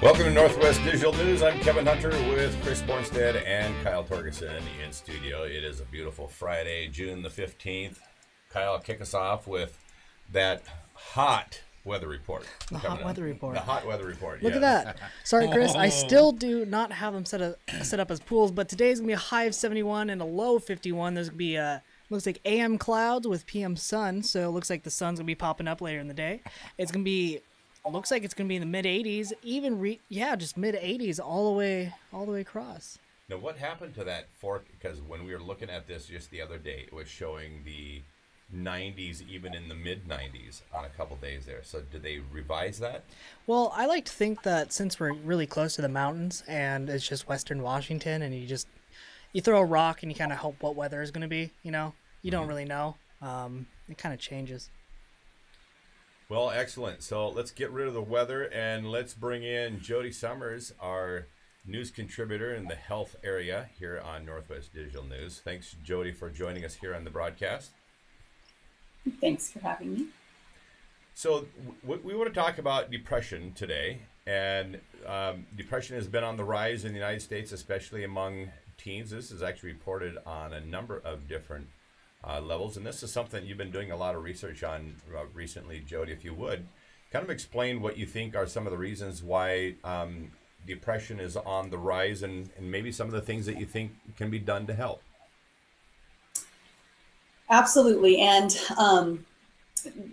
Welcome to Northwest Digital News. I'm Kevin Hunter with Chris Bornstead and Kyle Torgerson in studio. It is a beautiful Friday, June the 15th. Kyle, kick us off with that hot weather report. The hot weather report. The hot weather report, Look at that. Sorry, Chris. I still do not have them set up as pools, but today's going to be a high of 71 and a low of 51. There's going to be looks like AM clouds with PM sun, so it looks like the sun's going to be popping up later in the day. It's going to be... looks like it's going to be in the mid-80s, even just mid-80s all the way across. Now, what happened to that fork? Because when we were looking at this just the other day, it was showing the 90s, even in the mid-90s on a couple days there. So did they revise that? Well, I like to think that since we're really close to the mountains and it's just Western Washington, and you throw a rock and you kind of hope what weather is going to be. You don't really know. It kind of changes. Well, excellent. So let's get rid of the weather and let's bring in Jody Summers, our news contributor in the health area here on Northwest Digital News. Thanks, Jody, for joining us here on the broadcast. Thanks for having me. So we want to talk about depression today, and depression has been on the rise in the United States, especially among teens. This is actually reported on a number of different levels, and this is something you've been doing a lot of research on recently, Jody. If you would kind of explain what you think are some of the reasons why depression is on the rise, and maybe some of the things that you think can be done to help. Absolutely. And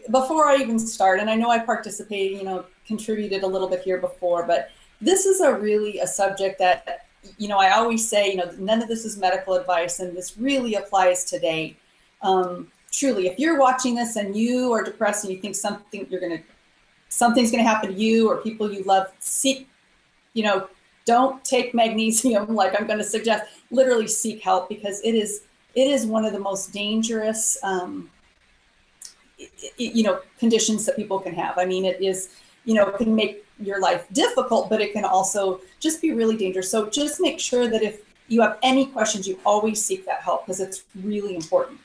before I even start, and I know I participated, contributed a little bit here before, but this is a subject that, I always say, none of this is medical advice, and this really applies today. Truly, if you're watching this and you are depressed and you think something's going to happen to you or people you love, don't take magnesium like I'm going to suggest. Literally seek help, because it is one of the most dangerous, conditions that people can have. I mean, it is, it can make your life difficult, but it can also just be really dangerous. So just make sure that if you have any questions, you always seek that help, because it's really important.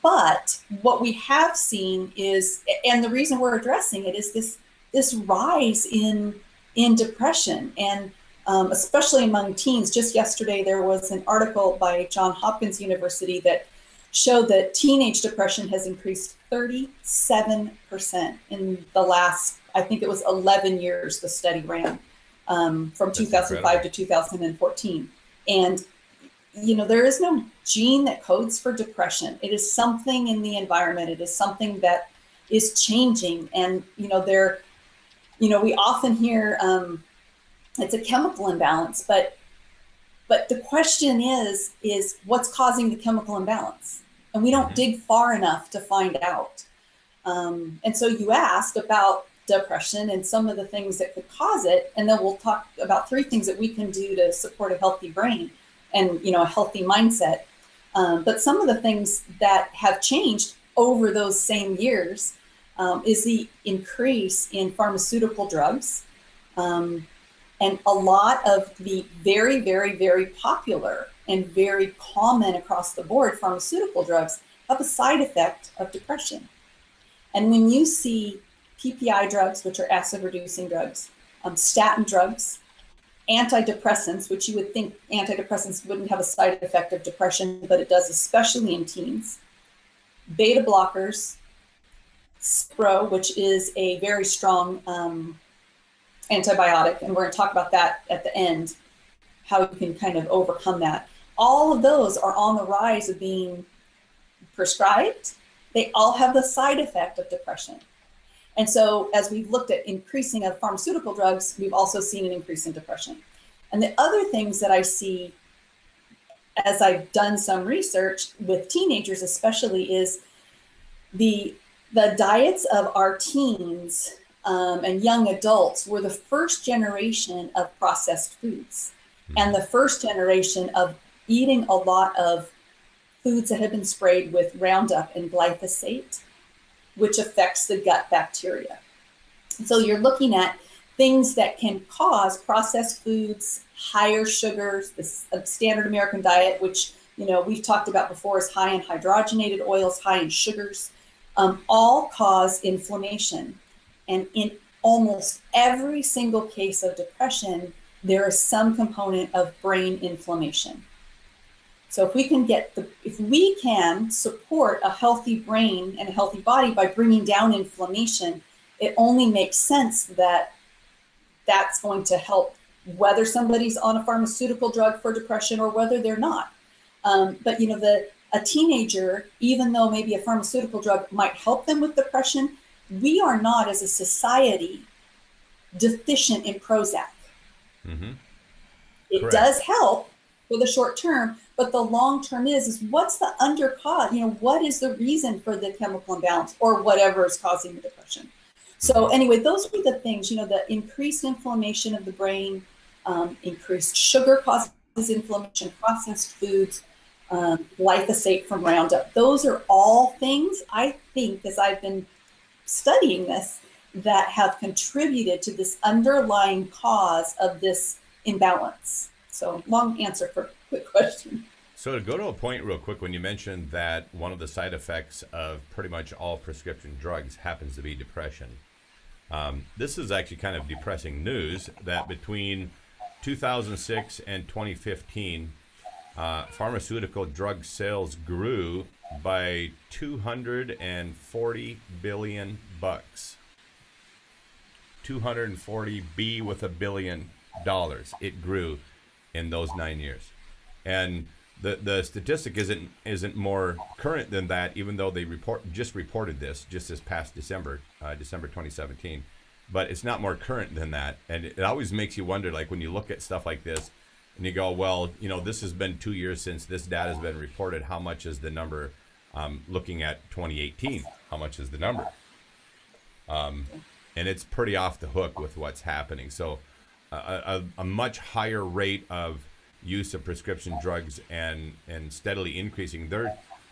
But what we have seen is, and the reason we're addressing it, is this rise in depression, and especially among teens. Just yesterday, there was an article by Johns Hopkins University that showed that teenage depression has increased 37% in the last, I think it was 11 years the study ran, from 2005 to 2014. And there is no gene that codes for depression. It is something in the environment. It is something that is changing. And, we often hear it's a chemical imbalance, but the question is what's causing the chemical imbalance? And we don't dig far enough to find out. And so you asked about depression and some of the things that could cause it. And then we'll talk about 3 things that we can do to support a healthy brain and, a healthy mindset. But some of the things that have changed over those same years is the increase in pharmaceutical drugs. And a lot of the very, very, very popular and very common across the board pharmaceutical drugs have a side effect of depression. And when you see PPI drugs, which are acid-reducing drugs, statin drugs, antidepressants, which you would think antidepressants wouldn't have a side effect of depression, but it does, especially in teens, beta blockers, Cipro, which is a very strong antibiotic, and we're going to talk about that at the end, how you can kind of overcome that. All of those are on the rise of being prescribed. They all have the side effect of depression. And so as we've looked at increasing of pharmaceutical drugs, we've also seen an increase in depression. And the other things that I see as I've done some research with teenagers especially is the diets of our teens and young adults were the first generation of processed foods and the first generation of eating a lot of foods that have been sprayed with Roundup and glyphosate, which affects the gut bacteria. So you're looking at things that can cause processed foods, higher sugars, the standard American diet, which we've talked about before, is high in hydrogenated oils, high in sugars, all cause inflammation. And in almost every single case of depression, there is some component of brain inflammation. So if we can support a healthy brain and a healthy body by bringing down inflammation, it only makes sense that that's going to help, whether somebody's on a pharmaceutical drug for depression or whether they're not. But a teenager, even though maybe a pharmaceutical drug might help them with depression, we are not, as a society, deficient in Prozac. Mm-hmm. It Correct. does help for the short term, but the long term is what's the under cause? What is the reason for the chemical imbalance or whatever is causing the depression? So anyway, those are the things, the increased inflammation of the brain, increased sugar causes inflammation, processed foods, glyphosate from Roundup. Those are all things, I think, as I've been studying this, that have contributed to this underlying cause of this imbalance. So long answer for a quick question. So to go to a point real quick, when you mentioned that one of the side effects of pretty much all prescription drugs happens to be depression, this is actually kind of depressing news that between 2006 and 2015, pharmaceutical drug sales grew by $240 billion. 240 B with $1 billion. It grew in those 9 years, and the statistic isn't more current than that, even though they reported this past December 2017, but it's not more current than that. And it always makes you wonder, like when you look at stuff like this and you go, well, this has been 2 years since this data has been reported. How much is the number? Looking at 2018, how much is the number? And it's pretty off the hook with what's happening. So a much higher rate of use of prescription drugs and steadily increasing.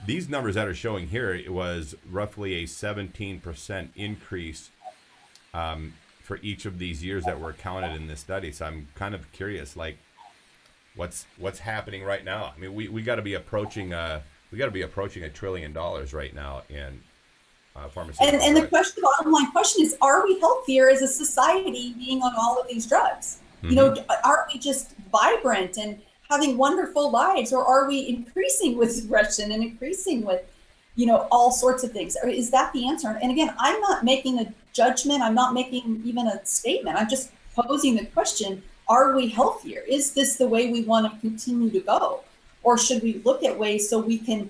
These numbers that are showing here, it was roughly a 17% increase for each of these years that were counted in this study. So I'm kind of curious, like what's happening right now. I mean, we got to be approaching $1 trillion right now in pharmaceutical and the drugs. bottom line question is, are we healthier as a society being on all of these drugs? Are we just vibrant and having wonderful lives, or are we increasing with depression and increasing with, all sorts of things? Or is that the answer? And again, I'm not making a judgment. I'm not making even a statement. I'm just posing the question, are we healthier? Is this the way we want to continue to go? Or should we look at ways so we can,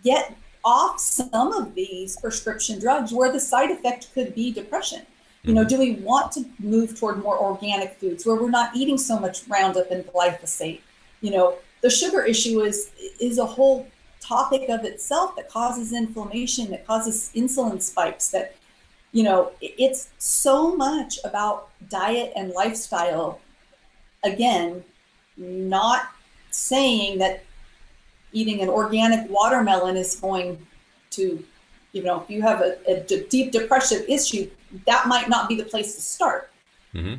get off some of these prescription drugs where the side effect could be depression? Do we want to move toward more organic foods where we're not eating so much Roundup and glyphosate? The sugar issue is a whole topic of itself that causes inflammation, that causes insulin spikes, that, it's so much about diet and lifestyle. Again, not saying that eating an organic watermelon is going to, if you have a deep depressive issue, that might not be the place to start. Mm-hmm.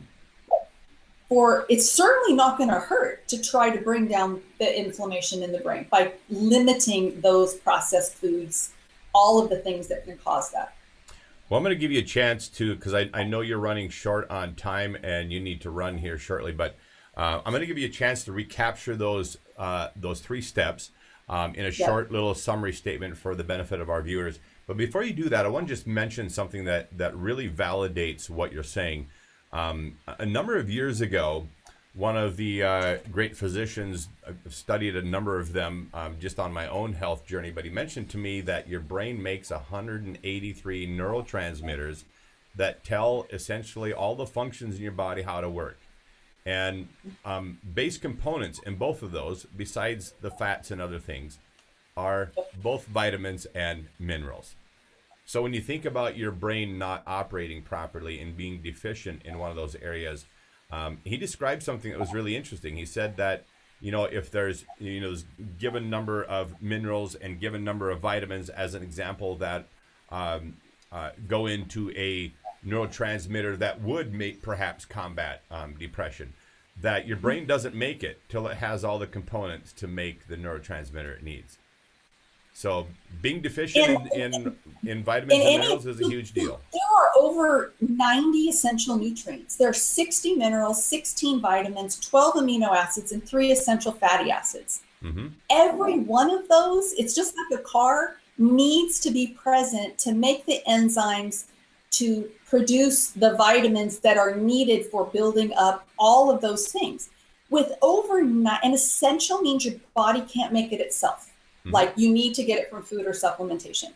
Or it's certainly not going to hurt to try to bring down the inflammation in the brain by limiting those processed foods, all of the things that can cause that. Well, I'm going to give you a chance to, because I know you're running short on time and you need to run here shortly, but I'm going to give you a chance to recapture those 3 steps in a short little summary statement for the benefit of our viewers. But before you do that, I want to just mention something that really validates what you're saying. A number of years ago, one of the great physicians, studied a number of them just on my own health journey, but he mentioned to me that your brain makes 183 neurotransmitters that tell essentially all the functions in your body how to work. And base components in both of those, besides the fats and other things, are both vitamins and minerals. So when you think about your brain not operating properly and being deficient in one of those areas, he described something that was really interesting. He said that, if there's, given number of minerals and given number of vitamins as an example that go into a neurotransmitter that would perhaps combat depression, that your brain doesn't make it till it has all the components to make the neurotransmitter it needs. So being deficient in vitamins and minerals is a huge deal. There are over 90 essential nutrients. There are 60 minerals, 16 vitamins, 12 amino acids, and 3 essential fatty acids. Mm-hmm. Every one of those, it's just like a car, needs to be present to make the enzymes to produce the vitamins that are needed for building up all of those things. With an essential means your body can't make it itself. Mm-hmm. Like you need to get it from food or supplementation.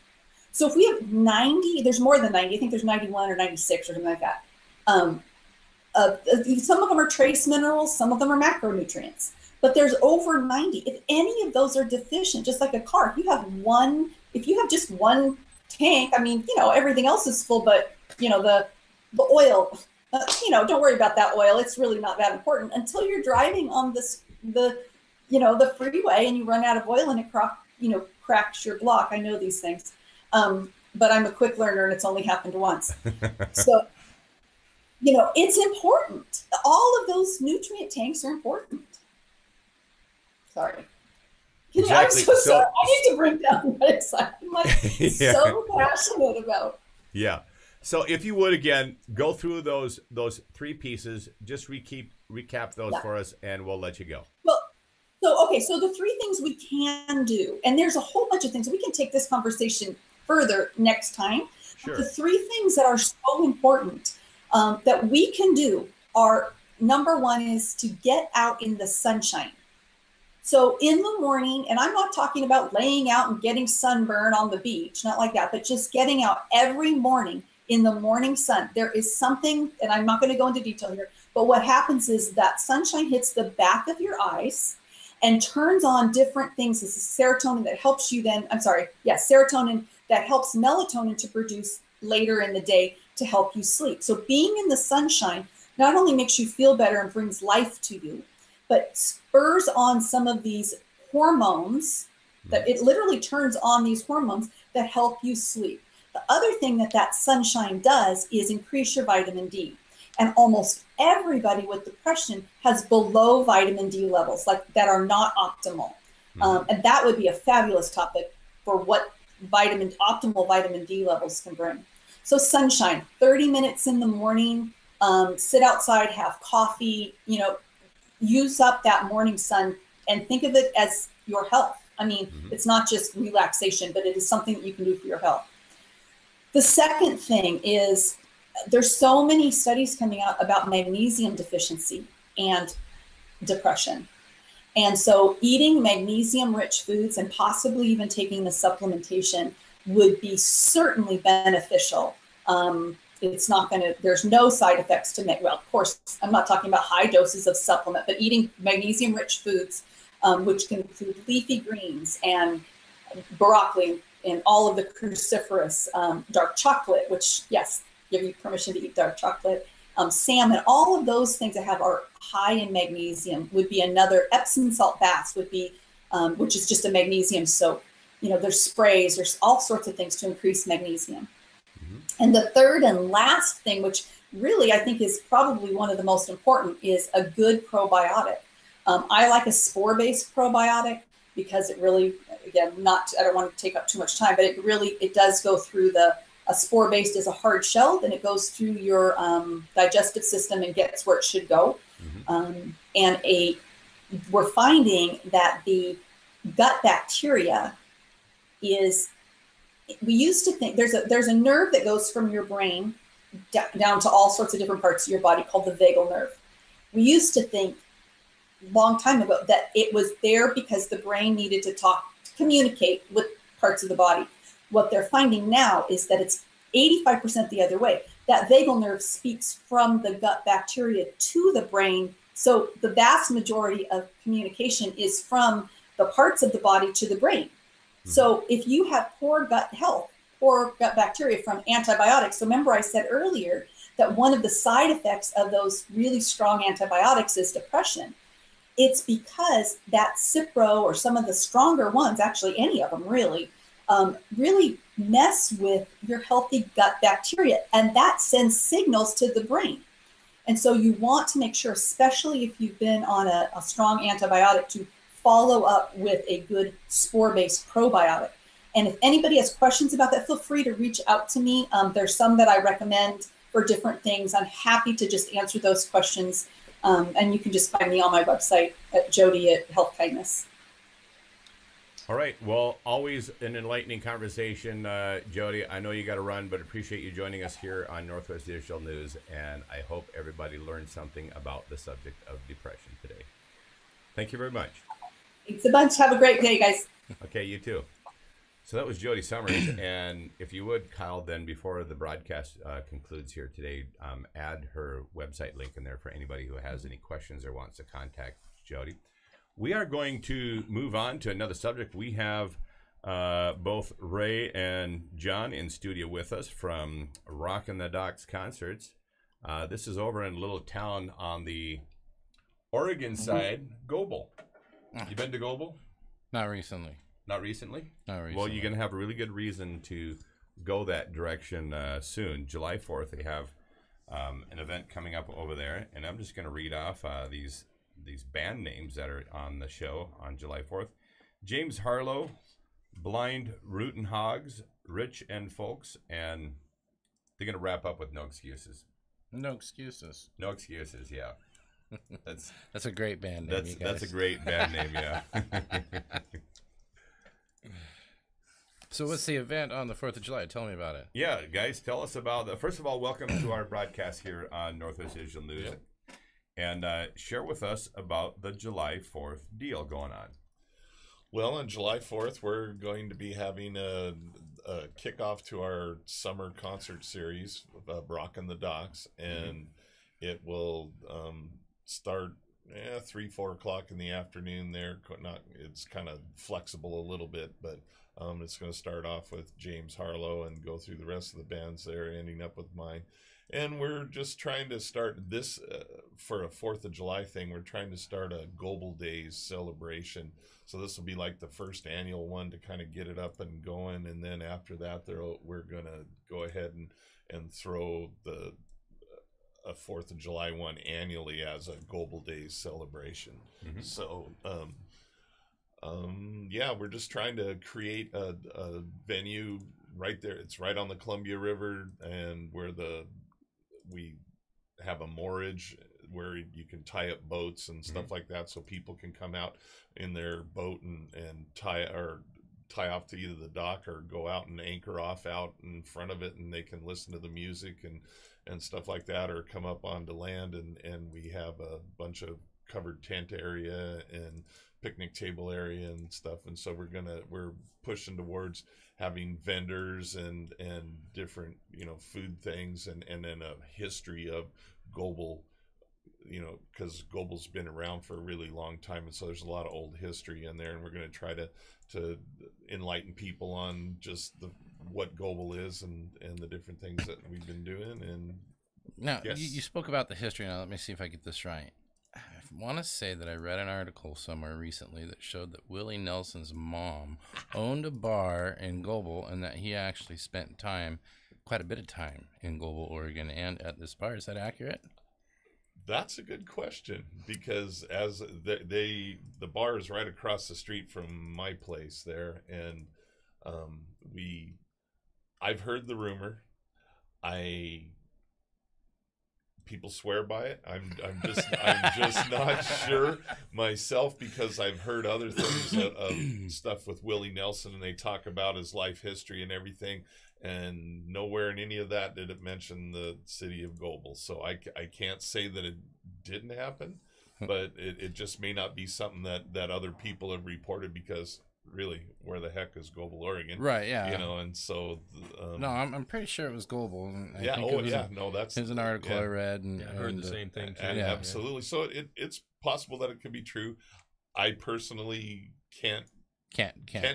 So if we have 90, there's more than 90, I think there's 91 or 96 or something like that. Some of them are trace minerals, some of them are macronutrients, but there's over 90. If any of those are deficient, just like a car, if you have just one tank, I mean, everything else is full, but the oil, don't worry about that oil. It's really not that important until you're driving on the freeway and you run out of oil and it cracks your block. I know these things. But I'm a quick learner and it's only happened once. So, it's important. All of those nutrient tanks are important. Sorry. Exactly. I'm so sorry. I need to bring down what it's like. I'm like so passionate about. Yeah. So if you would, again, go through those 3 pieces, just recap those for us and we'll let you go. Well, so the 3 things we can do, and there's a whole bunch of things. We can take this conversation further next time. Sure. The 3 things that are so important that we can do are, number 1 is to get out in the sunshine. So in the morning, and I'm not talking about laying out and getting sunburn on the beach, not like that, but just getting out every morning in the morning sun. There is something, and I'm not going to go into detail here, but what happens is that sunshine hits the back of your eyes and turns on different things. This is serotonin that helps you serotonin that helps melatonin to produce later in the day to help you sleep. So being in the sunshine not only makes you feel better and brings life to you, but spurs on some of these hormones that it literally turns on these hormones that help you sleep. The other thing that sunshine does is increase your vitamin D. And almost everybody with depression has below vitamin D levels, like that are not optimal. Mm-hmm. And that would be a fabulous topic for what optimal vitamin D levels can bring. So sunshine, 30 minutes in the morning, sit outside, have coffee, use up that morning sun and think of it as your health. I mean, It's not just relaxation, but it is something that you can do for your health. The second thing is there's so many studies coming out about magnesium deficiency and depression. And so eating magnesium-rich foods and possibly even taking the supplementation would be certainly beneficial. There's no side effects to well, of course, I'm not talking about high doses of supplement, but eating magnesium-rich foods, which can include leafy greens and broccoli and all of the cruciferous, dark chocolate, which, yes, give you permission to eat dark chocolate, salmon, all of those things that are high in magnesium would be another. Epsom salt baths would be, which is just a magnesium soap. There's sprays, there's all sorts of things to increase magnesium. Mm-hmm. And the third and last thing, which really I think is probably one of the most important, is a good probiotic. I like a spore-based probiotic because it really, again, I don't want to take up too much time, but it does go through a spore-based is a hard shell, then it goes through your digestive system and gets where it should go. Mm-hmm. We're finding that the gut bacteria we used to think there's a nerve that goes from your brain down to all sorts of different parts of your body called the vagal nerve. We used to think a long time ago that it was there because the brain needed to communicate with parts of the body. What they're finding now is that it's 85% the other way. That vagal nerve speaks from the gut bacteria to the brain. So the vast majority of communication is from the parts of the body to the brain. Mm-hmm. So if you have poor gut health, poor gut bacteria from antibiotics, so remember I said earlier that one of the side effects of those really strong antibiotics is depression. It's because that Cipro or some of the stronger ones, actually any of them really mess with your healthy gut bacteria, and that sends signals to the brain. And so you want to make sure, especially if you've been on a strong antibiotic, to follow up with a good spore-based probiotic. And if anybody has questions about that, feel free to reach out to me. There's some that I recommend for different things. I'm happy to just answer those questions. And you can just find me on my website at Jody@Health Kindness. All right. Well, always an enlightening conversation, Jody. I know you got to run, but appreciate you joining us here on Northwest Digital News. And I hope everybody learned something about the subject of depression today. Thank you very much. Thanks a bunch. Have a great day, guys. Okay, you too. So that was Jody Summers. And if you would, Kyle, then before the broadcast concludes here today, add her website link in there for anybody who has any questions or wants to contact Jody. We are going to move on to another subject. We have both Ray and John in studio with us from Rockin' the Docks concerts. This is over in a little town on the Oregon side, Goble. You been to Goble? Not recently. Not recently? Not recently. Well, you're going to have a really good reason to go that direction soon. July 4th, they have an event coming up over there, and I'm just going to read off these band names that are on the show on July 4th. James Harlow, Blind Rootin' Hogs, Rich and Folks, and they're going to wrap up with No Excuses. No Excuses. No Excuses, yeah. That's a great band name. That's a great band name, yeah. So what's the event on the 4th of July? Tell me about it. Yeah, guys, tell us about it. First of all, welcome to our broadcast here on Northwest Digital News. Yep. And share with us about the July 4th deal going on. Well, on July 4th, we're going to be having a kickoff to our summer concert series, Rockin' the Docks, and it will start 3, 4 o'clock in the afternoon there. It's kind of flexible a little bit, but it's going to start off with James Harlow and go through the rest of the bands there, ending up with mine. And we're just trying to start this for a 4th of July thing. We're trying to start a Global Days celebration. So this will be like the first annual one to kind of get it up and going. And then after that, we're going to go ahead and throw a 4th of July one annually as a Global Days celebration. Mm-hmm. So, yeah, we're just trying to create a venue right there. It's right on the Columbia River, and where we have a moorage where you can tie up boats and stuff like that, so people can come out in their boat and tie off to either the dock or go out and anchor off out in front of it, and they can listen to the music and stuff like that, or come up onto land, and we have a bunch of covered tent area and picnic table area and stuff. And so we're pushing towards having vendors and different, food things, and then a history of Goble, because Goble's been around for a really long time, and so there's a lot of old history in there, and we're going to try to enlighten people on just what Goble is and the different things that we've been doing. And now, yes. you spoke about the history. Now let me see if I get this right. I want to say that I read an article somewhere recently that showed that Willie Nelson's mom owned a bar in Goble, and that he actually spent quite a bit of time in Goble, Oregon, and at this bar. Is that accurate? That's a good question, because as the bar is right across the street from my place there, and I've heard the rumor. People swear by it. I'm just not sure myself, because I've heard other things of stuff with Willie Nelson, and they talk about his life history and everything, and nowhere in any of that did it mention the city of Goble. So I can't say that it didn't happen, but it just may not be something that other people have reported, because really, where the heck is Goble, Oregon? Right, yeah. And so... no, I'm pretty sure it was Goble. There's an article I read. And I heard the same thing, too. Absolutely. So it's possible that it could be true. I personally can't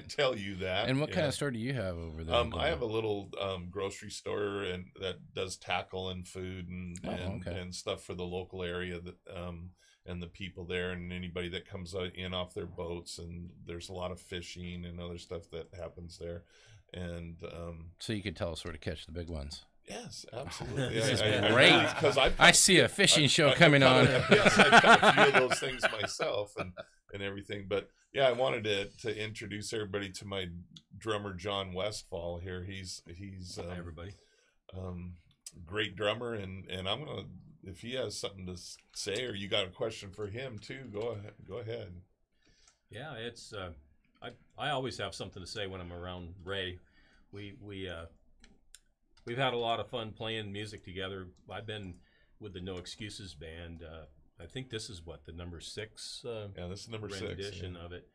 tell you that. And what kind of store do you have over there? I have a little grocery store that does tackle and food and stuff for the local area, that and the people there, and anybody that comes in off their boats, and there's a lot of fishing and other stuff that happens there. And so you could tell us where to catch the big ones. Yes, absolutely. This is great, because I see a fishing show coming on. Yes, I've done a few of those things myself, and everything. But yeah, I wanted to introduce everybody to my drummer John Westfall here. He's Hi, everybody. Great drummer, and I'm gonna, if he has something to say or you got a question for him too, go ahead. Yeah, it's I always have something to say when I'm around Ray. We've had a lot of fun playing music together. I've been with the No Excuses band. I think this is what, the number 6 yeah, this is number 6 rendition of it.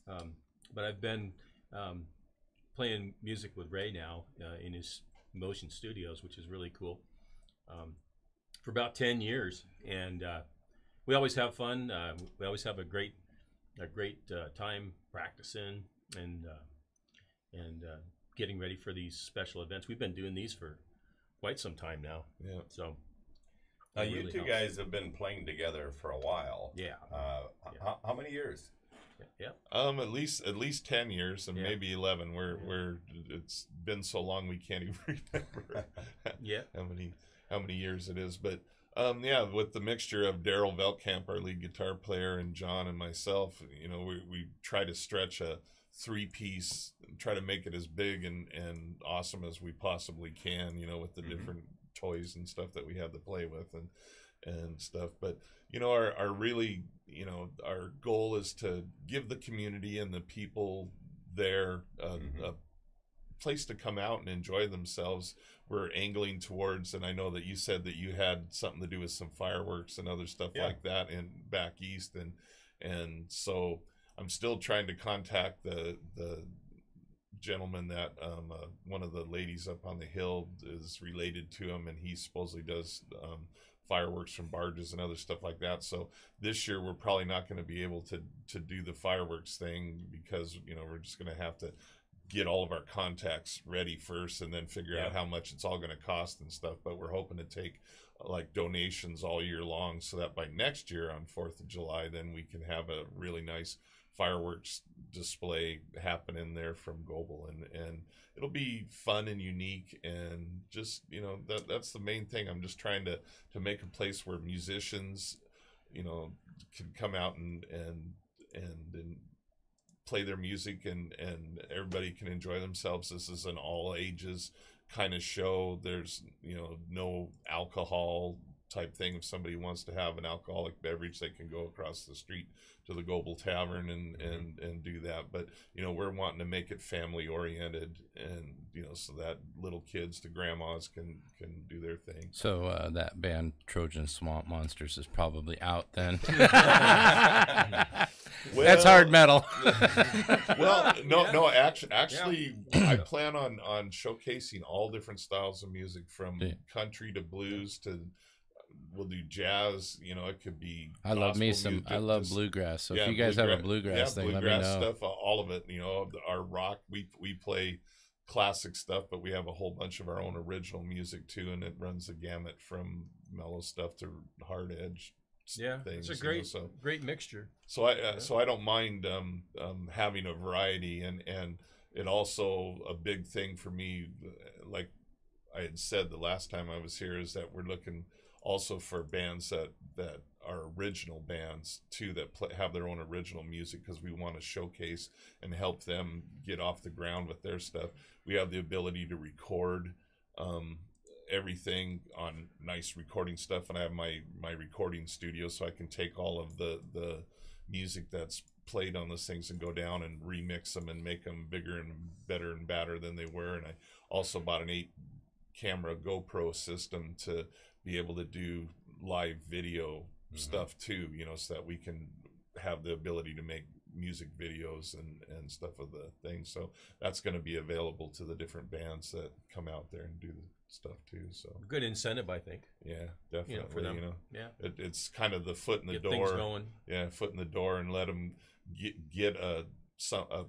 But I've been playing music with Ray now in his Motion Studios, which is really cool, for about 10 years, and we always have fun. We always have a great time practicing and getting ready for these special events. We've been doing these for quite some time now. Yeah. So now you really two helps. guys have been playing together for a while. Yeah. How many years? Yeah. At least 10 years, and Yeah. maybe 11. We're it's been so long we can't even remember Yeah. how many years it is. But yeah, with the mixture of Daryl Veltkamp, our lead guitar player, and John and myself, you know, we try to stretch a 3-piece, try to make it as big and awesome as we possibly can, you know, with the different toys and stuff that we have to play with and stuff. But you know, our really, you know, our goal is to give the community and the people there a place to come out and enjoy themselves. We're angling towards, and I know that you said that you had something to do with some fireworks and other stuff like that in back east, and so I'm still trying to contact the gentleman that one of the ladies up on the hill is related to him, and he supposedly does fireworks from barges and other stuff like that. So this year we're probably not going to be able to do the fireworks thing, because you know, we're just going to have to get all of our contacts ready first and then figure out how much it's all going to cost and stuff. But we're hoping to take like donations all year long, so that by next year on 4th of July, then we can have a really nice fireworks display happening there from Goebel, and it'll be fun and unique, and just, you know, that's the main thing. I'm just trying to make a place where musicians, you know, can come out and play their music, and everybody can enjoy themselves. This is an all ages kind of show. There's, you know, no alcohol type thing. If somebody wants to have an alcoholic beverage, they can go across the street to the Goebel Tavern and do that. But you know, we're wanting to make it family oriented, and you know, so that little kids to grandmas can do their thing. So that band Trojan Swamp Monsters is probably out then. Well, that's hard metal. Well, no. Actually, I plan on showcasing all different styles of music, from country to blues to, we'll do jazz. You know, it could be. I love me gospel some. music, I love just, bluegrass. So if you guys have a bluegrass thing, let me know. Stuff, all of it. You know, our rock. We play classic stuff, but we have a whole bunch of our own original music too, and it runs the gamut from mellow stuff to hard edge. Things, it's a great mixture. So I don't mind having a variety, and it also, a big thing for me, like I had said the last time I was here, is that we're looking also for bands that are original bands too, that have their own original music, because we want to showcase and help them get off the ground with their stuff. We have the ability to record everything on nice recording stuff, and I have my recording studio, so I can take all of the music that's played on those things and go down and remix them and make them bigger and better and badder than they were. And I also bought an 8-camera GoPro system to be able to do live video stuff too, you know, so that we can have the ability to make music videos and stuff of the thing. So that's going to be available to the different bands that come out there and do the stuff too. So good incentive, I think. Yeah, definitely. You know, for them. You know, yeah, it's kind of the foot in the get door. Things going. Yeah, foot in the door, and let them get a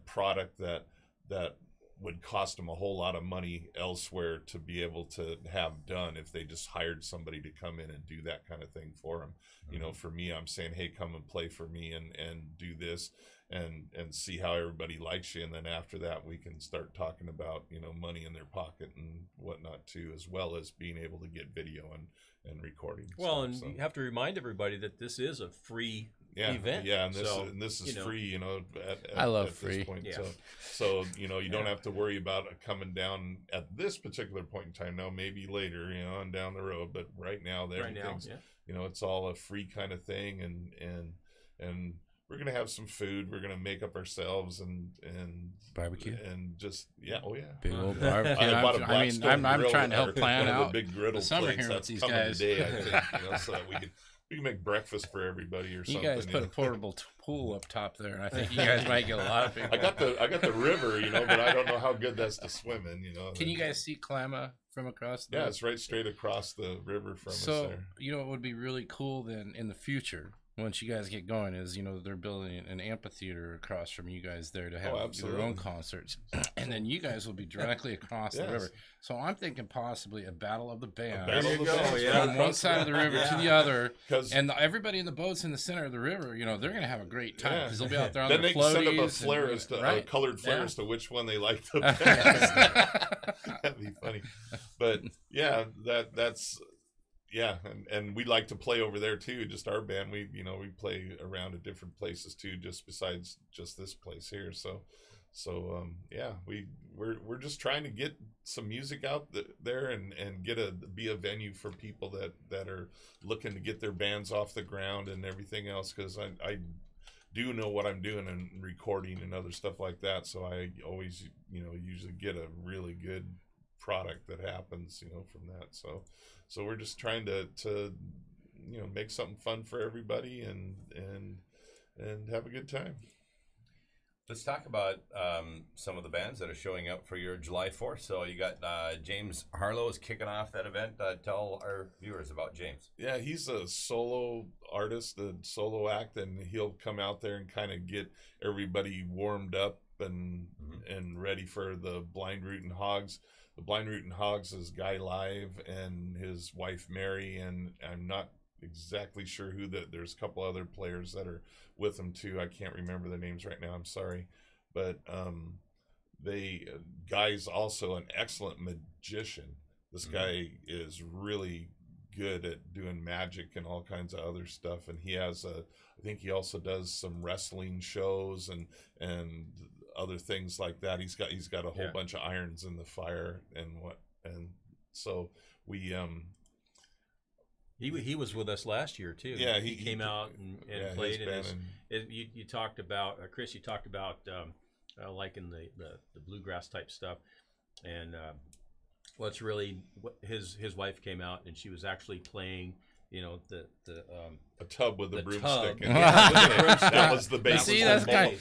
product that would cost them a whole lot of money elsewhere to be able to have done if they just hired somebody to come in and do that kind of thing for them. You know, for me, I'm saying, hey, come and play for me and do this. and see how everybody likes you, and then after that we can start talking about, you know, money in their pocket and whatnot too, as well as being able to get video and recording. Well, stuff, and so. you have to remind everybody that this is a free event. Yeah, and so, this is free, you know. I love at free. This point. Yeah. So you know, you don't have to worry about it coming down at this particular point in time. No, maybe later, you know, on down the road. But right now, everything's, you know, it's all a free kind of thing, and we're gonna have some food. We're gonna make up ourselves and barbecue and just big old barbecue. I'm trying to help plan out the big griddle the summer plates. here with That's these coming guys. today, I think, you know, so that we can make breakfast for everybody or You something. guys put a portable pool up top there, and I think you guys might get a lot of people. I got the river, you know, but I don't know how good that's to swim in, you know. Can you guys see Klamath from across the... Yeah, it's right straight across the river from us there. You know what would be really cool then in the future, once you guys get going, is, you know, they're building an amphitheater across from you guys there to have their own concerts. And then you guys will be directly across the river. So I'm thinking possibly a battle of the bands. From one side of the river to the other. And everybody in the boats in the center of the river, you know, they're going to have a great time because they'll be out there on then their floaties. Then they can send up a colored flare as to which one they like the best. That'd be funny. But yeah, that's... Yeah, and we like to play over there too. Just our band, we play around at different places too, just besides just this place here. So yeah, we're just trying to get some music out there and be a venue for people that are looking to get their bands off the ground and everything else. Because I do know what I'm doing and recording and other stuff like that. So I always usually get a really good product that happens from that. So we're just trying to make something fun for everybody and have a good time. Let's talk about some of the bands that are showing up for your July 4th. So you got James Harlow is kicking off that event. Tell our viewers about James. Yeah, he's a solo artist, a solo act, and he'll come out there and kind of get everybody warmed up and ready for the Blind Rootin' Hogs. The Blind Rootin' Hogs is Guy Live and his wife Mary, and I'm not exactly sure who there's a couple other players that are with them too. I can't remember the names right now. I'm sorry, but Guy's also an excellent magician. This guy is really good at doing magic and all kinds of other stuff, and he has I think he also does some wrestling shows and other things like that. He's got a whole bunch of irons in the fire and so we he was with us last year too. Yeah, he came out and played. You talked about Chris. You talked about like in the bluegrass type stuff, and what's really his wife came out and she was actually playing. A tub with a broomstick. Yeah, that was the basis. See, that's kind.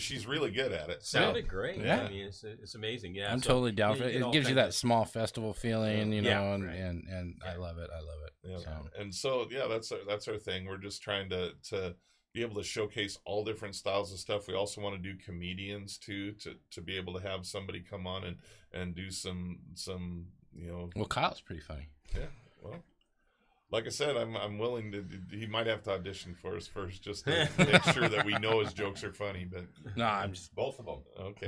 She's really good at it. Sounded great. Yeah. I mean, it's amazing. Yeah, I'm totally down for it. It gives you that small festival feeling, and I love it. Yeah. So. And so that's our thing. We're just trying to be able to showcase all different styles of stuff. We also want to do comedians too, to be able to have somebody come on and do some Well, Kyle's pretty funny. Yeah. Well, like I said, I'm willing to. He might have to audition for us first, just to make sure that we know his jokes are funny. But no, I'm just both of them. Okay.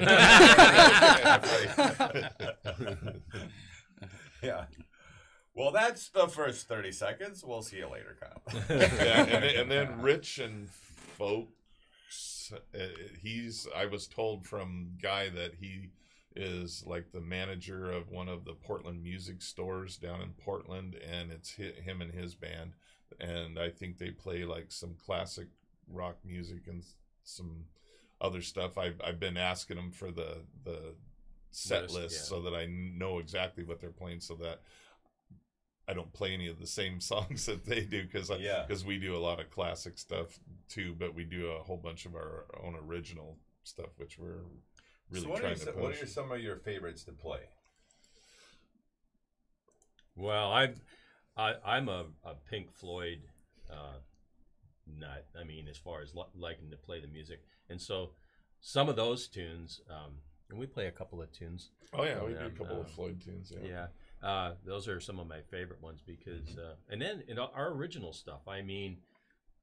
Yeah. Well, that's the first 30 seconds. We'll see you later, Kyle. and then Rich and folks, I was told from Guy that he is like the manager of one of the Portland music stores down in Portland, and it's him and his band, and I think they play like some classic rock music and some other stuff. I've been asking them for the set list so that I know exactly what they're playing, so that I don't play any of the same songs that they do, because we do a lot of classic stuff too, but we do a whole bunch of our own original stuff, which we're really trying to push. What are some of your favorites to play? Well, I'm a Pink Floyd nut. I mean, as far as liking to play the music, and so some of those tunes, and we play a couple of tunes. Oh yeah, we do a couple of Floyd tunes. Those are some of my favorite ones because, and then our original stuff. I mean,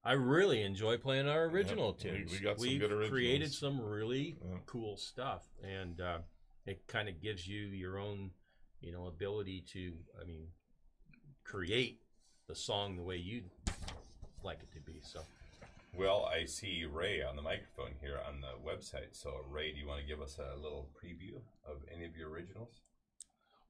I really enjoy playing our original tunes. We got some We've good originals. created some really cool stuff, and it kind of gives you your own, ability to, create the song the way you'd like it to be. So, well, I see Ray on the microphone here on the website. So, Ray, do you want to give us a little preview of any of your originals?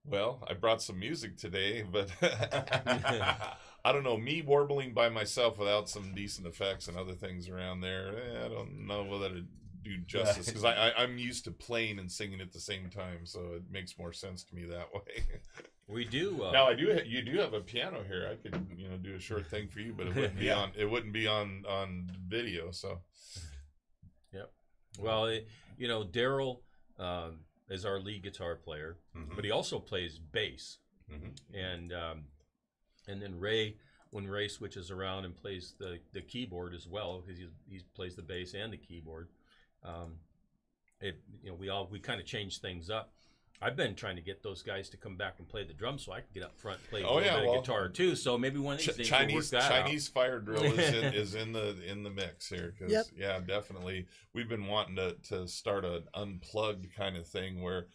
Well, I brought some music today, but I don't know. Me warbling by myself without some decent effects and other things around there, I don't know whether to do justice, because I'm used to playing and singing at the same time, so it makes more sense to me that way. We do. Now you do have a piano here. I could do a short thing for you, but it wouldn't be on. It wouldn't be on video. So. Yep. Well, Daryl is our lead guitar player, but he also plays bass, and then Ray, when Ray switches around and plays the keyboard as well, because he plays the bass and the keyboard. We kind of change things up. I've been trying to get those guys to come back and play the drums so I can get up front and play a little bit of guitar too. So maybe one of these days we'll work that Chinese out. fire drill is in the mix here. Cause, yeah, definitely. We've been wanting to start an unplugged kind of thing where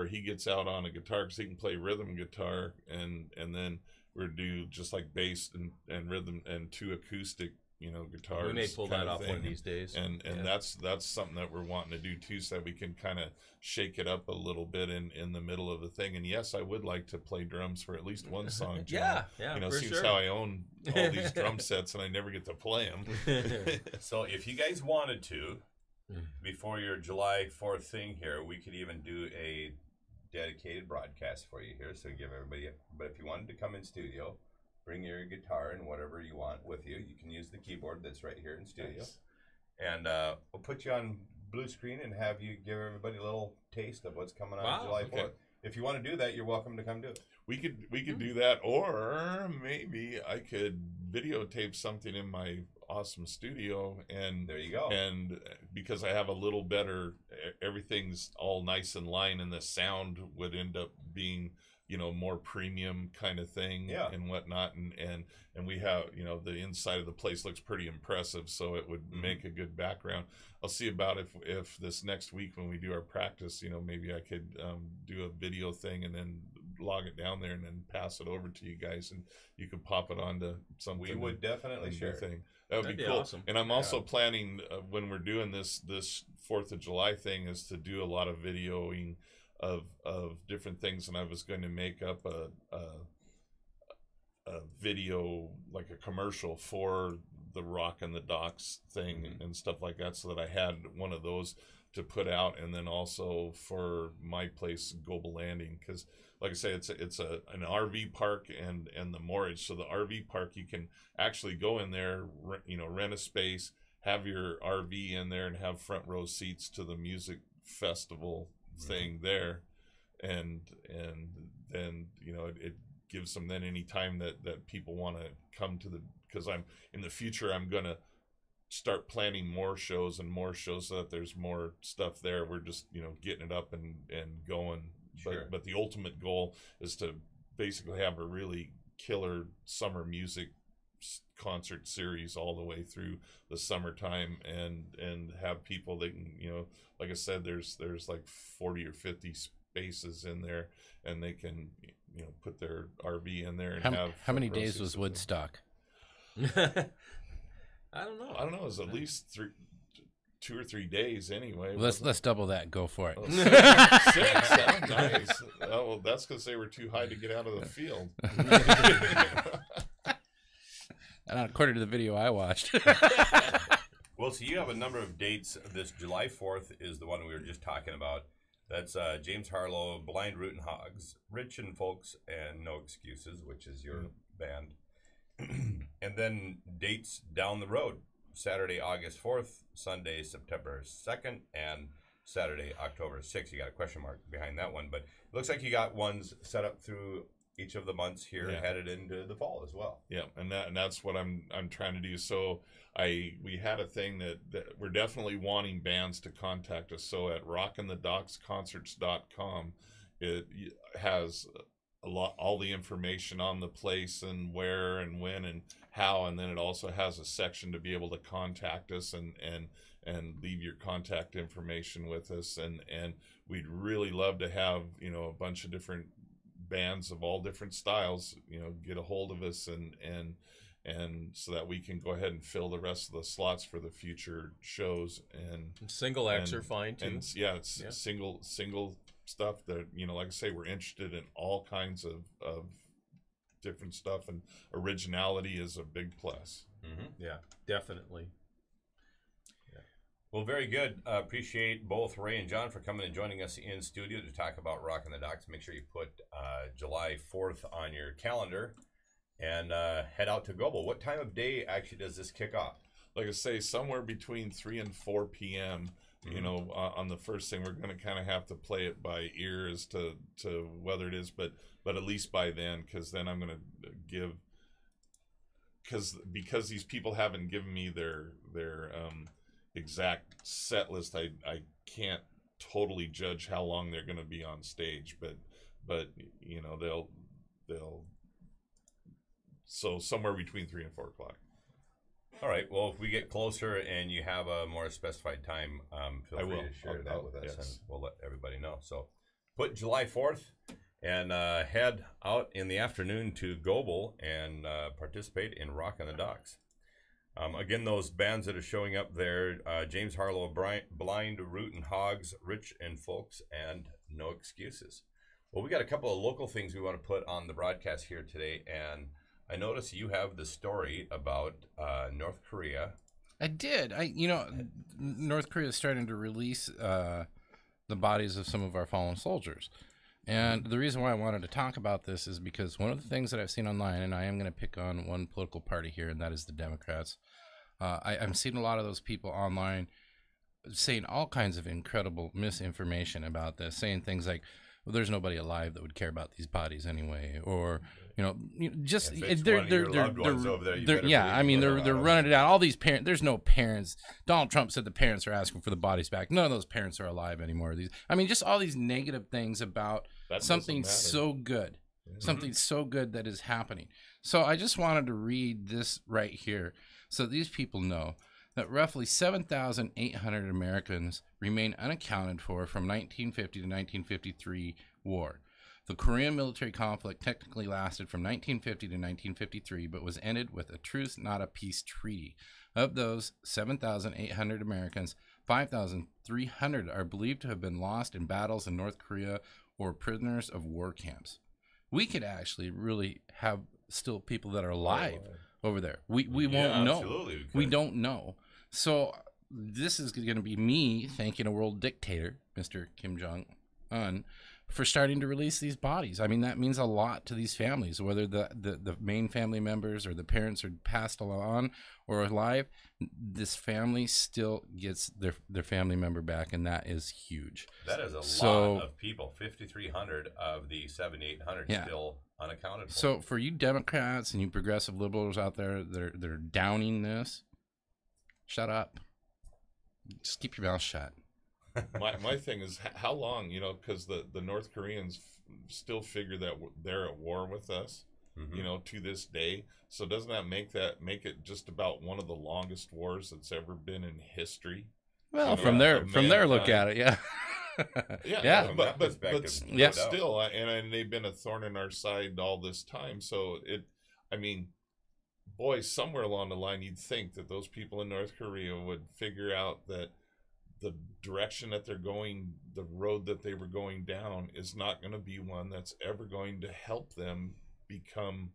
he gets out on a guitar because he can play rhythm guitar, and then we'll do just like bass and rhythm and 2 acoustic guitars. We may pull that off one of these days. And that's something that we're wanting to do too, so that we can kind of shake it up a little bit in the middle of the thing. And yes, I would like to play drums for at least one song. Yeah, seems sure. how I own all these drum sets and I never get to play them. So if you guys wanted to, before your July 4th thing here, we could even do a dedicated broadcast for you here. So give everybody. But if you wanted to come in studio, bring your guitar and whatever you want with you. You can use the keyboard that's right here in studio. Nice. And we'll put you on blue screen and have you give everybody a little taste of what's coming on July 4th. If you want to do that, you're welcome to come do it. We could do that, or maybe I could videotape something in my awesome studio, and there you go. And because I have a little better, everything's all nice and line, and the sound would end up being more premium kind of thing and whatnot, and we have the inside of the place looks pretty impressive, so it would make a good background. I'll see about if this next week when we do our practice, maybe I could do a video thing and then log it down there and then pass it over to you guys, and you could pop it onto something. We would definitely share thing. That would be cool. Awesome. And I'm also planning when we're doing this 4th of July thing is to do a lot of videoing of different things, and I was going to make up a video, like a commercial for the Rockin' the Docks thing and stuff like that, so that I had one of those to put out, and then also for my place, Global Landing, because like I say, it's an RV park and the moorage. So the RV park, you can actually go in there, rent a space, have your RV in there, and have front row seats to the music festival thing there, and then it gives them then any time that people want to come to because I'm in the future I'm gonna start planning more shows so that there's more stuff there. We're just getting it up and going. Sure. But the ultimate goal is to basically have a really killer summer music concert series all the way through the summertime, and have people that can, like I said, there's like 40 or 50 spaces in there, and they can put their RV in there and have. How many days was Woodstock? I don't know. It was at least 2 or 3 days anyway. Well, let's double that. Go for it. Oh, 6. Nice. Oh, well, that's because they were too high to get out of the field. According to the video I watched. Well, so you have a number of dates. This July 4th is the one we were just talking about. That's James Harlow, Blind Rootin' Hogs, Rich and Folks, and No Excuses, which is your band. And then dates down the road. Saturday, August 4th, Sunday, September 2nd, and Saturday, October 6th. You got a question mark behind that one, but it looks like you got ones set up through each of the months here, headed into the fall as well. Yeah, and that's what I'm trying to do. So we had a thing that we're definitely wanting bands to contact us. So at rockinthedocksconcerts.com, it has all the information on the place and where and when and how, and then it also has a section to be able to contact us and leave your contact information with us, and we'd really love to have, you know, a bunch of different bands of all different styles, you know, get a hold of us and so that we can go ahead and fill the rest of the slots for the future shows. And single acts are fine too. And it's single stuff that, you know, like I say, we're interested in all kinds of different stuff, and originality is a big plus. Yeah, definitely. Well, very good. Appreciate both Ray and John for coming and joining us in studio to talk about Rockin' the Docks. Make sure you put July 4th on your calendar and head out to Global. What time of day actually does this kick off? Like I say, somewhere between 3 and 4 p.m. You know, on the first thing, we're going to kind of have to play it by ear as to whether it is, but at least by then, because then I'm going to give, because these people haven't given me their exact set list, I can't totally judge how long they're going to be on stage, but you know, they'll so somewhere between 3 and 4 o'clock. All right. Well, if we get closer and you have a more specified time, feel free to share that with us, and we'll let everybody know. So put July 4th and head out in the afternoon to Global and participate in Rockin' the Docks. Again, those bands that are showing up there, James Harlow, Blind, Rootin' Hogs, Rich and Folks, and No Excuses. Well, we got a couple of local things we want to put on the broadcast here today, and I notice you have the story about North Korea. I did. North Korea is starting to release the bodies of some of our fallen soldiers. And the reason why I wanted to talk about this is because one of the things that I've seen online, and I am going to pick on one political party here, and that is the Democrats. I'm seeing a lot of those people online saying all kinds of incredible misinformation about this, saying things like, well, there's nobody alive that would care about these bodies anyway, or just they're running it out. All these parents, there's no parents. Donald Trump said the parents are asking for the bodies back. None of those parents are alive anymore. Just all these negative things about something so good, something so good that is happening. So I just wanted to read this right here so these people know that roughly 7,800 Americans remain unaccounted for from 1950 to 1953 war. The Korean military conflict technically lasted from 1950 to 1953, but was ended with a truce, not a peace treaty. Of those 7,800 Americans, 5,300 are believed to have been lost in battles in North Korea or prisoners of war camps. We could actually really have still people that are alive over there. We won't know. Absolutely, we don't know. So this is going to be me thanking a world dictator, Mr. Kim Jong-un, for starting to release these bodies. I mean, that means a lot to these families, whether the main family members or the parents are passed on or alive. This family still gets their family member back, and that is huge. That is a lot of people. 5,300 of the 7,800 still unaccounted for. So for you Democrats and you progressive liberals out there that are downing this, shut up. Just keep your mouth shut. My thing is, how long, because the North Koreans still figure that they're at war with us, to this day. So doesn't that make it just about one of the longest wars that's ever been in history? Well, from their look at it, yeah. But still, and they've been a thorn in our side all this time. So boy, somewhere along the line, you'd think that those people in North Korea would figure out that the direction that they're going, the road that they were going down, is not going to be one that's ever going to help them become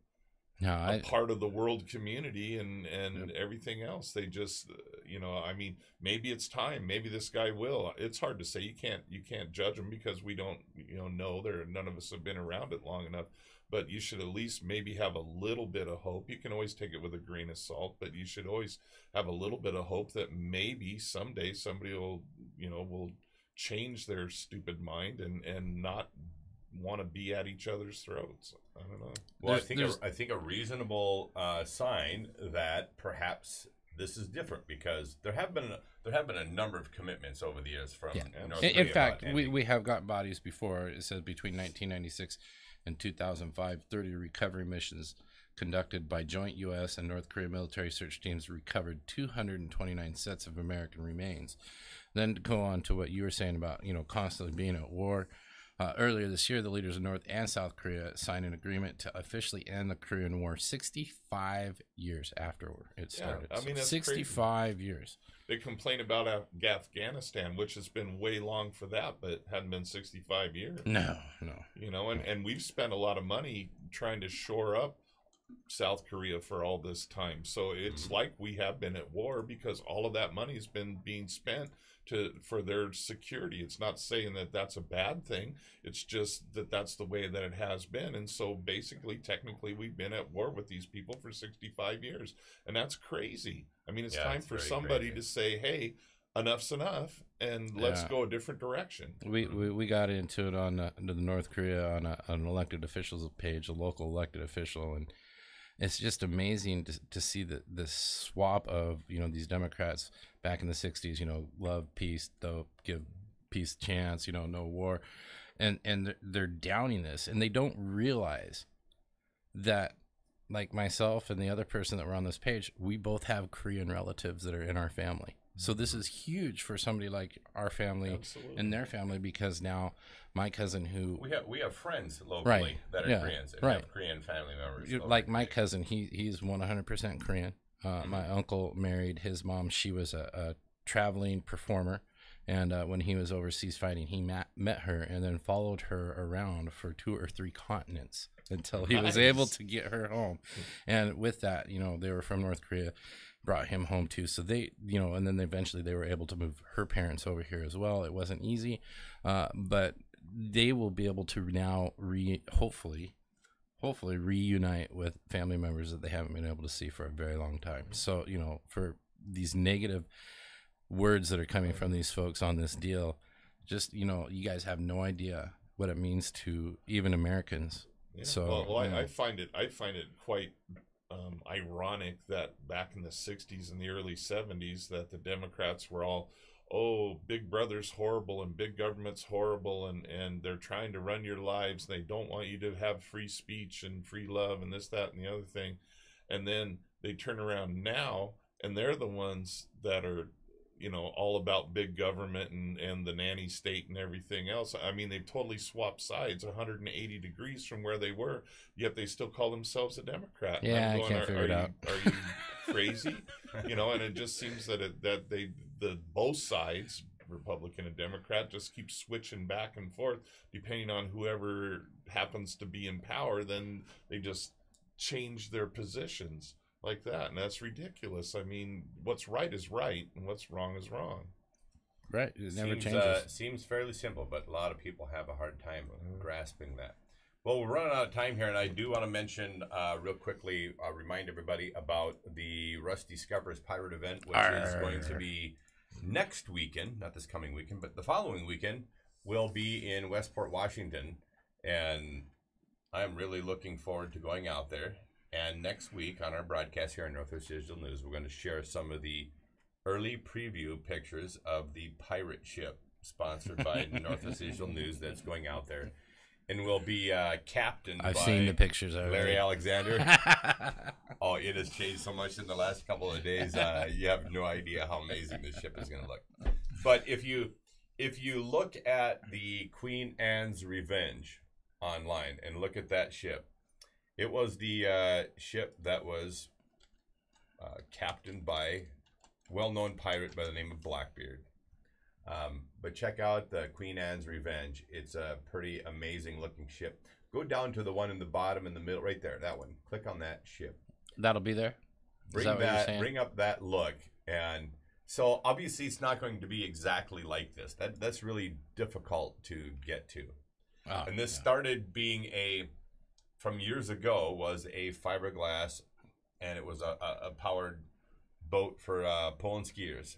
a part of the world community and everything else. They just, maybe it's time. Maybe this guy will. It's hard to say. You can't judge them because we don't, know. None of us have been around it long enough. But you should at least maybe have a little bit of hope. You can always take it with a grain of salt, but you should always have a little bit of hope that maybe someday somebody will change their stupid mind and not want to be at each other's throats. I don't know. Well, I think a reasonable sign that perhaps this is different, because there have been a number of commitments over the years from North Korea. In fact, we have got bodies before. It says between 1996 In 2005, 30 recovery missions conducted by joint U.S. and North Korea military search teams recovered 229 sets of American remains. Then to go on to what you were saying about, constantly being at war. Earlier this year, the leaders of North and South Korea signed an agreement to officially end the Korean War 65 years after it started. I mean, that's 65 years. They complain about Afghanistan, which has been way long for that, but it hadn't been 65 years. No. And we've spent a lot of money trying to shore up South Korea for all this time. So it's like we have been at war because all of that money has been being spent for their security. It's not saying that that's a bad thing. It's just that that's the way that it has been. And so basically, technically, we've been at war with these people for 65 years. And that's crazy. I mean, it's time for somebody to say, hey, enough's enough, and let's go a different direction. We got into it on the North Korea on an elected officials page, a local elected official, and it's just amazing to see the swap of these Democrats back in the 60s, love peace, they'll give peace a chance, no war, and they're downing this, and they don't realize that, like myself and the other person that were on this page, we both have Korean relatives that are in our family. So this is huge for somebody like our family and their family, because now my cousin who we have friends locally that are Koreans and have Korean family members. Like my cousin, he's 100% Korean. My uncle married his mom. She was a traveling performer, and when he was overseas fighting, he met her and then followed her around for 2 or 3 continents until he was able to get her home. And with that, they were from North Korea. Brought him home too, so they, and then eventually they were able to move her parents over here as well. It wasn't easy, but they will be able to now hopefully reunite with family members that they haven't been able to see for a very long time. So for these negative words that are coming from these folks on this deal, just you guys have no idea what it means to even Americans. Yeah. So I find it quite ironic that back in the 60s and the early 70s that the Democrats were all, big brother's horrible and big government's horrible, and they're trying to run your lives. They don't want you to have free speech and free love and this, that, and the other thing. And then they turn around now and they're the ones that are all about big government and the nanny state and everything else. I mean, they've totally swapped sides 180 degrees from where they were, yet they still call themselves a Democrat. Yeah, I can't figure it out. Are you crazy? And it just seems that both sides, Republican and Democrat, just keep switching back and forth depending on whoever happens to be in power. Then they just change their positions like that, and that's ridiculous. I mean, what's right is right and what's wrong is wrong. Right. It never changes. Seems fairly simple, but a lot of people have a hard time grasping that. Well, we're running out of time here, and I do want to mention real quickly, remind everybody about the Rusty Scuppers Pirate event, which is going to be next weekend, not this coming weekend, but the following weekend will be in Westport, Washington, and I'm really looking forward to going out there. And next week on our broadcast here on NorthWest Digital News, we're going to share some of the early preview pictures of the pirate ship sponsored by NorthWest Digital News that's going out there. And will be captained by seen the pictures already. Larry Alexander. Oh, it has changed so much in the last couple of days. You have no idea how amazing this ship is going to look. But if you look at the Queen Anne's Revenge online and look at that ship, it was the ship that was captained by a well-known pirate by the name of Blackbeard. But check out the Queen Anne's Revenge. It's a pretty amazing-looking ship. Go down to the one in the bottom in the middle, right there, that one. Click on that ship. That'll be there? Bring up that look. And so, obviously, it's not going to be exactly like this. That's really difficult to get to. Oh, and this started being from years ago, was a fiberglass, and it was a powered boat for pulling skiers,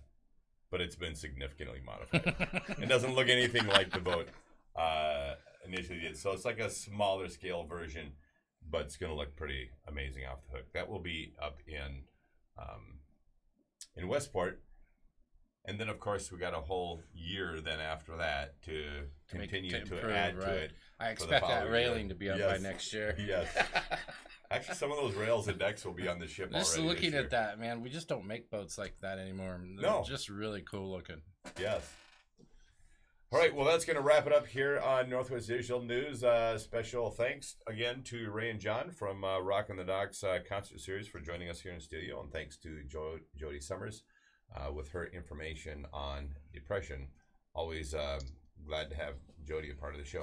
but it's been significantly modified. It doesn't look anything like the boat initially did. So it's like a smaller scale version, but it's going to look pretty amazing off the hook. That will be up in Westport. And then, of course, we got a whole year then after that to continue to improve, add to right. it. I expect that railing to be up by Yes. next year. Yes. Actually, some of those rails and decks will be on the ship Just already. looking this at that, man, we just don't make boats like that anymore. They're No. just really cool looking. Yes. All right, well, that's going to wrap it up here on Northwest Digital News. Special thanks again to Ray and John from Rockin' the Docks concert series for joining us here in studio, and thanks to Jody Summers with her information on depression. Always glad to have Jody a part of the show.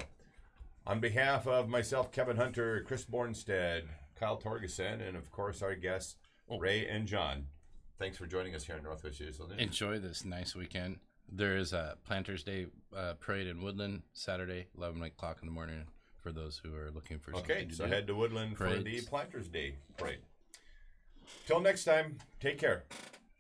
On behalf of myself, Kevin Hunter, Chris Bornstead, Kyle Torgeson, and of course our guests, Ray and John, thanks for joining us here on Northwest Digital News. Enjoy this nice weekend. There is a Planters Day parade in Woodland Saturday, 11 o'clock in the morning, for those who are looking for something Okay, to so do. head to Woodland for the Parades. Planters Day parade. Till next time, take care.